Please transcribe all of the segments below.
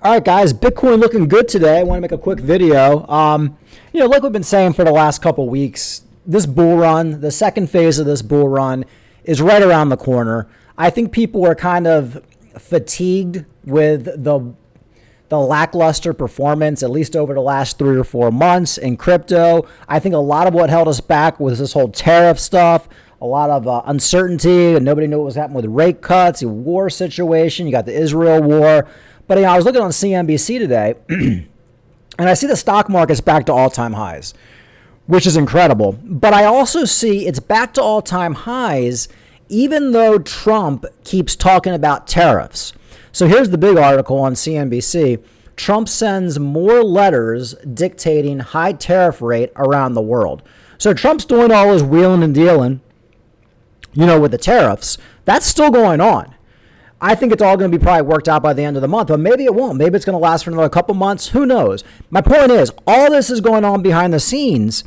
All right, guys, Bitcoin looking good today. I want to make a quick video. Like we've been saying for the last couple weeks, this bull run, the second phase of this bull run is right around the corner. I think people are kind of fatigued with the lackluster performance, at least over the last 3 or 4 months in crypto. I think a lot of what held us back was this whole tariff stuff, a lot of uncertainty, and nobody knew what was happening with rate cuts, the war situation. You got the Israel war. But I was looking on CNBC today, and I see the stock market's back to all-time highs, which is incredible. But I also see it's back to all-time highs even though Trump keeps talking about tariffs. So here's the big article on CNBC. Trump sends more letters dictating high tariff rate around the world. So Trump's doing all his wheeling and dealing, with the tariffs. That's still going on. I think it's all going to be probably worked out by the end of the month, but maybe it won't. Maybe it's going to last for another couple months. Who knows? My point is, all this is going on behind the scenes,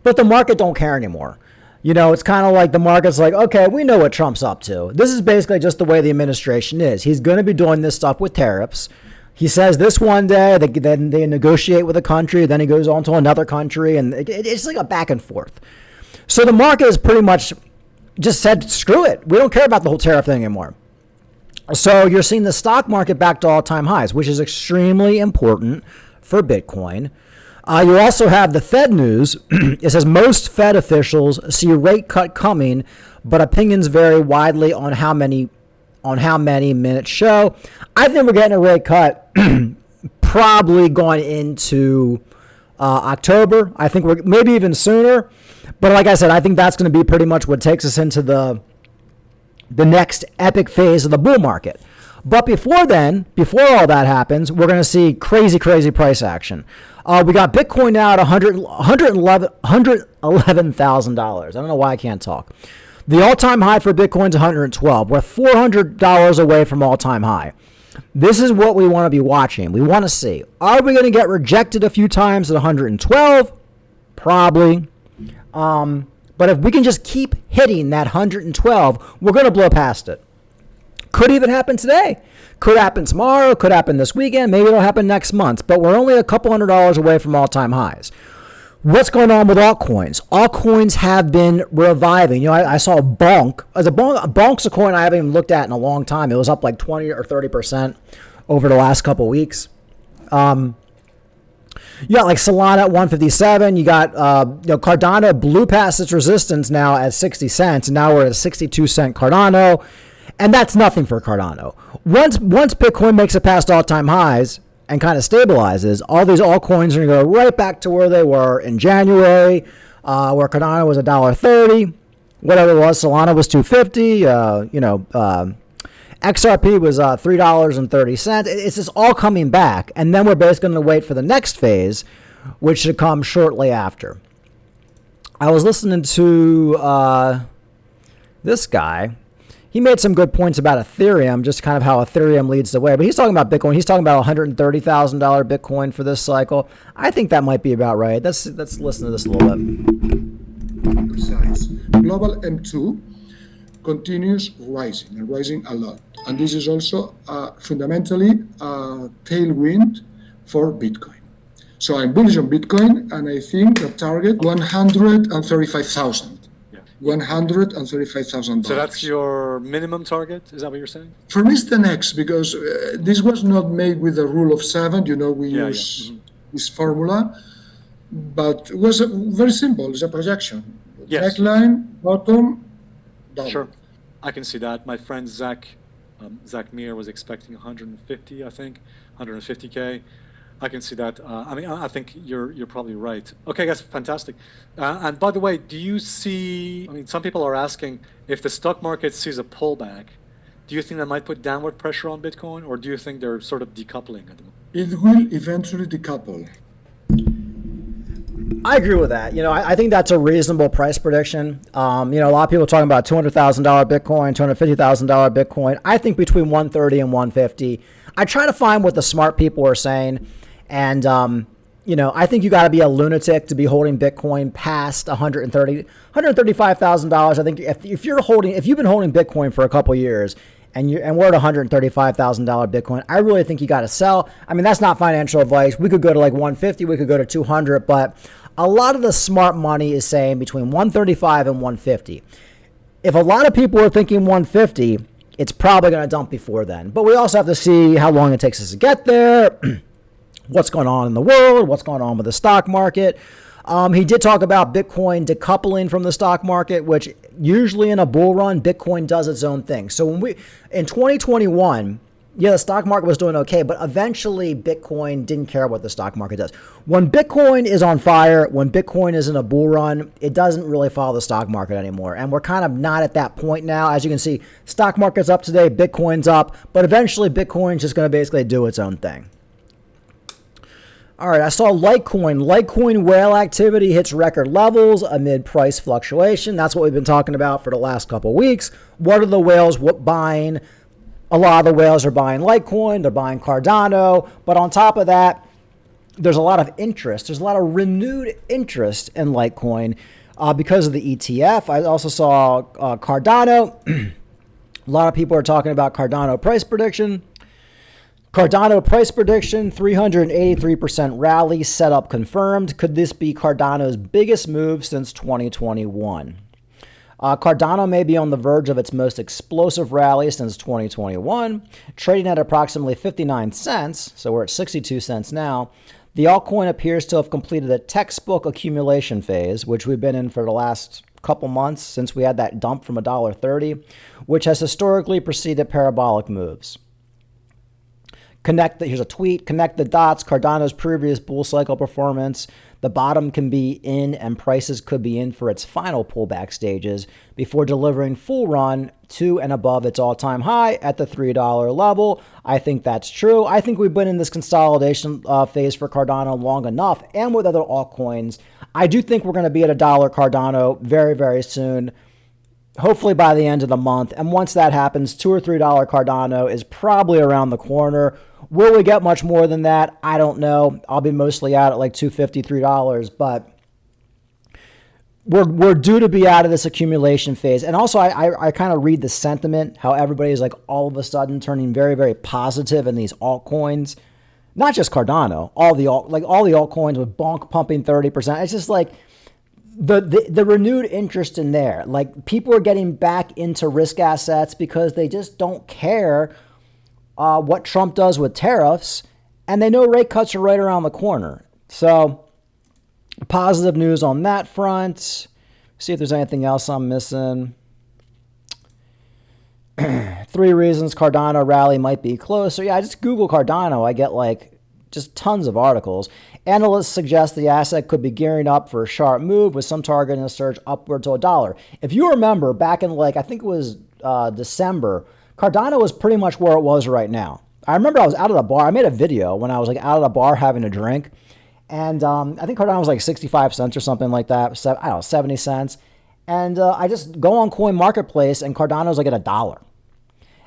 but the market don't care anymore. It's kind of like the market's like, okay, we know what Trump's up to. This is basically just the way the administration is. He's going to be doing this stuff with tariffs. He says this one day, then they negotiate with a country, then he goes on to another country, and it's like a back and forth. So the market has pretty much just said, screw it. We don't care about the whole tariff thing anymore. So you're seeing the stock market back to all-time highs, which is extremely important for Bitcoin. You also have the Fed news. It says most Fed officials see a rate cut coming, but opinions vary widely on how many minutes show. I think we're getting a rate cut probably going into October. I think we're maybe even sooner. But like I said, I think that's going to be pretty much what takes us into the next epic phase of the bull market. But before then, before all that happens, we're going to see crazy price action. We got Bitcoin now at $111,000. I don't know why I can't talk. The all-time high for Bitcoin is 112. We're $400 away from all-time high. This is what we want to be watching. We want to see, are we going to get rejected a few times at 112? Probably. But if we can just keep hitting that 112, we're going to blow past it. Could even happen today. Could happen tomorrow. Could happen this weekend. Maybe it'll happen next month. But we're only a couple $100 away from all-time highs. What's going on with altcoins? Altcoins have been reviving. I saw a Bonk. Bonk's a coin I haven't even looked at in a long time. It was up like 20 or 30% over the last couple weeks. You got like Solana at 157. You got Cardano blew past its resistance now at 60 cents. And now we're at a 62-cent Cardano. And that's nothing for Cardano. Once Bitcoin makes it past all-time highs and kind of stabilizes, all these altcoins are going to go right back to where they were in January, where Cardano was $1.30. Whatever it was, Solana was $2.50. XRP was $3.30. It's just all coming back. And then we're basically going to wait for the next phase, which should come shortly after. I was listening to this guy. He made some good points about Ethereum, just kind of how Ethereum leads the way. But he's talking about Bitcoin. He's talking about $130,000 Bitcoin for this cycle. I think that might be about right. Let's listen to this a little bit. Precise. Global M2 continues rising and rising a lot. And this is also fundamentally a tailwind for Bitcoin. So I'm bullish on Bitcoin, and I think the target 135,000. Yeah. $135,000. So that's your minimum target? Is that what you're saying? For me, it's the next, because this was not made with the rule of 7. We use this formula, but it was very simple. It's a projection. Yes. Neckline, bottom, down. Sure. I can see that. My friend Zach Meir was expecting 150, I think, 150K. I can see that. I think you're probably right. Okay, guys, fantastic. And by the way, do you see, some people are asking, if the stock market sees a pullback, do you think that might put downward pressure on Bitcoin, or do you think they're sort of decoupling at the moment? It will eventually decouple. I agree with that. I think that's a reasonable price prediction. A lot of people are talking about $200,000 Bitcoin, $250,000 Bitcoin. I think between 130 and 150. I try to find what the smart people are saying. And, I think you got to be a lunatic to be holding Bitcoin past $135,000. I think if you've been holding Bitcoin for a couple of years and we're at $135,000 Bitcoin, I really think you got to sell. I mean, that's not financial advice. We could go to like 150, we could go to 200, but a lot of the smart money is saying between 135 and 150. If a lot of people are thinking 150, it's probably going to dump before then. But we also have to see how long it takes us to get there, what's going on in the world, what's going on with the stock market. He did talk about Bitcoin decoupling from the stock market, which usually in a bull run, Bitcoin does its own thing. So in 2021, the stock market was doing okay, but eventually Bitcoin didn't care what the stock market does. When Bitcoin is on fire, when Bitcoin is in a bull run, it doesn't really follow the stock market anymore. And we're kind of not at that point now. As you can see, stock market's up today, Bitcoin's up, but eventually Bitcoin's just going to basically do its own thing. All right, I saw Litecoin. Litecoin whale activity hits record levels amid price fluctuation. That's what we've been talking about for the last couple of weeks. What are the whales buying? A lot of the whales are buying Litecoin. They're buying Cardano. But on top of that, there's a lot of interest. There's a lot of renewed interest in Litecoin because of the ETF. I also saw Cardano. A lot of people are talking about Cardano price prediction. Cardano price prediction, 383% rally, setup confirmed. Could this be Cardano's biggest move since 2021? Cardano may be on the verge of its most explosive rally since 2021, trading at approximately 59 cents, so we're at 62 cents now. The altcoin appears to have completed a textbook accumulation phase, which we've been in for the last couple months since we had that dump from $1.30, which has historically preceded parabolic moves. Here's a tweet, connect the dots, Cardano's previous bull cycle performance. The bottom can be in and prices could be in for its final pullback stages before delivering full run to and above its all-time high at the $3 level. I think that's true. I think we've been in this consolidation phase for Cardano long enough, and with other altcoins. I do think we're going to be at $1 Cardano very, very soon. Hopefully by the end of the month. And once that happens, $2 or $3 Cardano is probably around the corner. Will we get much more than that? I don't know. I'll be mostly out at like $2.50, $3, but we're due to be out of this accumulation phase. And also, I kind of read the sentiment, how everybody's like all of a sudden turning very, very positive in these altcoins. Not just Cardano, all the altcoins with bonk pumping 30%. It's just like the renewed interest in there. Like people are getting back into risk assets because they just don't care what Trump does with tariffs, and they know rate cuts are right around the corner. So positive news on that front. See if there's anything else I'm missing. 3 reasons Cardano rally might be closer. Yeah, I just Google Cardano. I get like just tons of articles. Analysts suggest the asset could be gearing up for a sharp move with some targeting a surge upward to $1. If you remember back in like, I think it was December, Cardano was pretty much where it was right now. I remember I was out of the bar. I made a video when I was like out of the bar having a drink. And I think Cardano was like 65 cents or something like that. I don't know, 70 cents. And I just go on Coin Marketplace and Cardano's like at $1.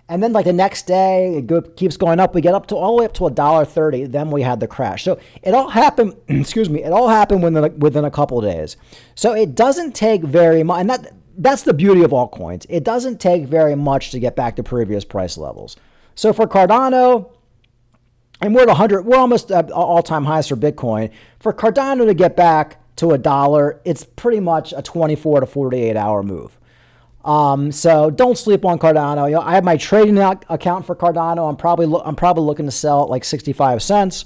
And then like the next day, it keeps going up. We get up to all the way up to $1.30. Then we had the crash. So it all happened, it all happened within a couple of days. So it doesn't take very much. And that's the beauty of altcoins. It doesn't take very much to get back to previous price levels. So for Cardano, and we're at 100, we're almost at all-time highs for Bitcoin. For Cardano to get back to $1, it's pretty much a 24 to 48 hour move. So don't sleep on Cardano. You know, I have my trading account for Cardano. I'm probably looking to sell at like 65 cents.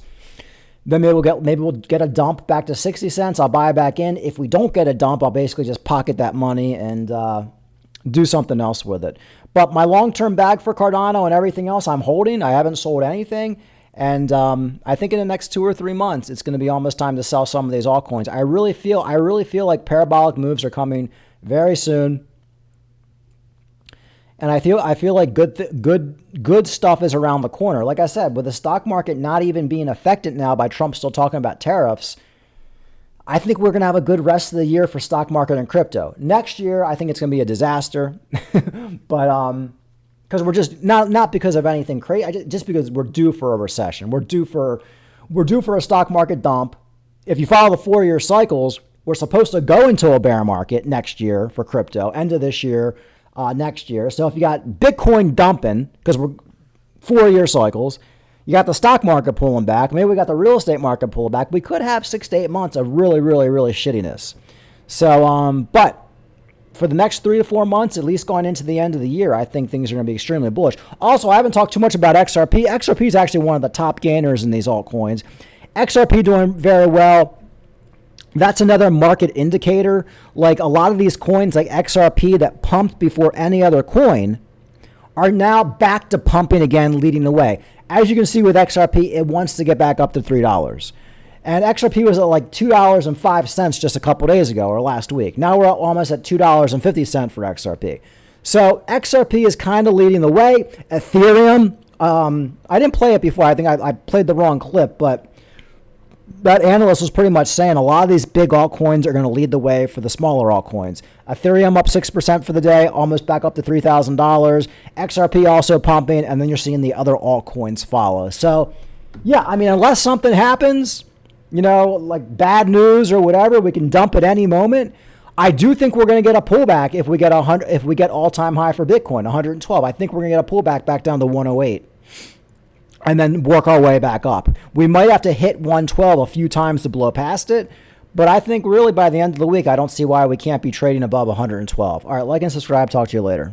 Then maybe we'll get a dump back to 60 cents. I'll buy back in. If we don't get a dump, I'll basically just pocket that money and do something else with it. But my long-term bag for Cardano and everything else I'm holding, I haven't sold anything. And I think in the next 2 or 3 months, it's going to be almost time to sell some of these altcoins. I really feel like parabolic moves are coming very soon. And I feel like good stuff is around the corner. Like I said, with the stock market not even being affected now by Trump still talking about tariffs, I think we're going to have a good rest of the year for stock market and crypto. Next year, I think it's going to be a disaster. But because we're just not because of anything crazy, just because we're due for a recession. We're due for a stock market dump. If you follow the 4-year cycles, we're supposed to go into a bear market next year for crypto, end of this year. next year. So if you got Bitcoin dumping, because we're 4-year cycles, you got the stock market pulling back, maybe we got the real estate market pulling back, we could have 6 to 8 months of really, really, really shittiness. So, but for the next 3 to 4 months, at least going into the end of the year, I think things are going to be extremely bullish. Also, I haven't talked too much about XRP. XRP is actually one of the top gainers in these altcoins. XRP doing very well. That's another market indicator. Like a lot of these coins like XRP that pumped before any other coin are now back to pumping again, leading the way. As you can see with XRP, it wants to get back up to $3. And XRP was at like $2.05 just a couple days ago or last week. Now we're almost at $2.50 for XRP. So XRP is kind of leading the way. Ethereum, I didn't play it before. I think I played the wrong clip, but that analyst was pretty much saying a lot of these big altcoins are going to lead the way for the smaller altcoins. Ethereum up 6% for the day, almost back up to $3,000. XRP also pumping, and then you're seeing the other altcoins follow. So, yeah, I mean, unless something happens, you know, like bad news or whatever, we can dump at any moment. I do think we're going to get a pullback if we get all-time high for Bitcoin, 112. I think we're going to get a pullback back down to 108. And then work our way back up. We might have to hit 112 a few times to blow past it, but I think really by the end of the week, I don't see why we can't be trading above 112. All right, like and subscribe. Talk to you later.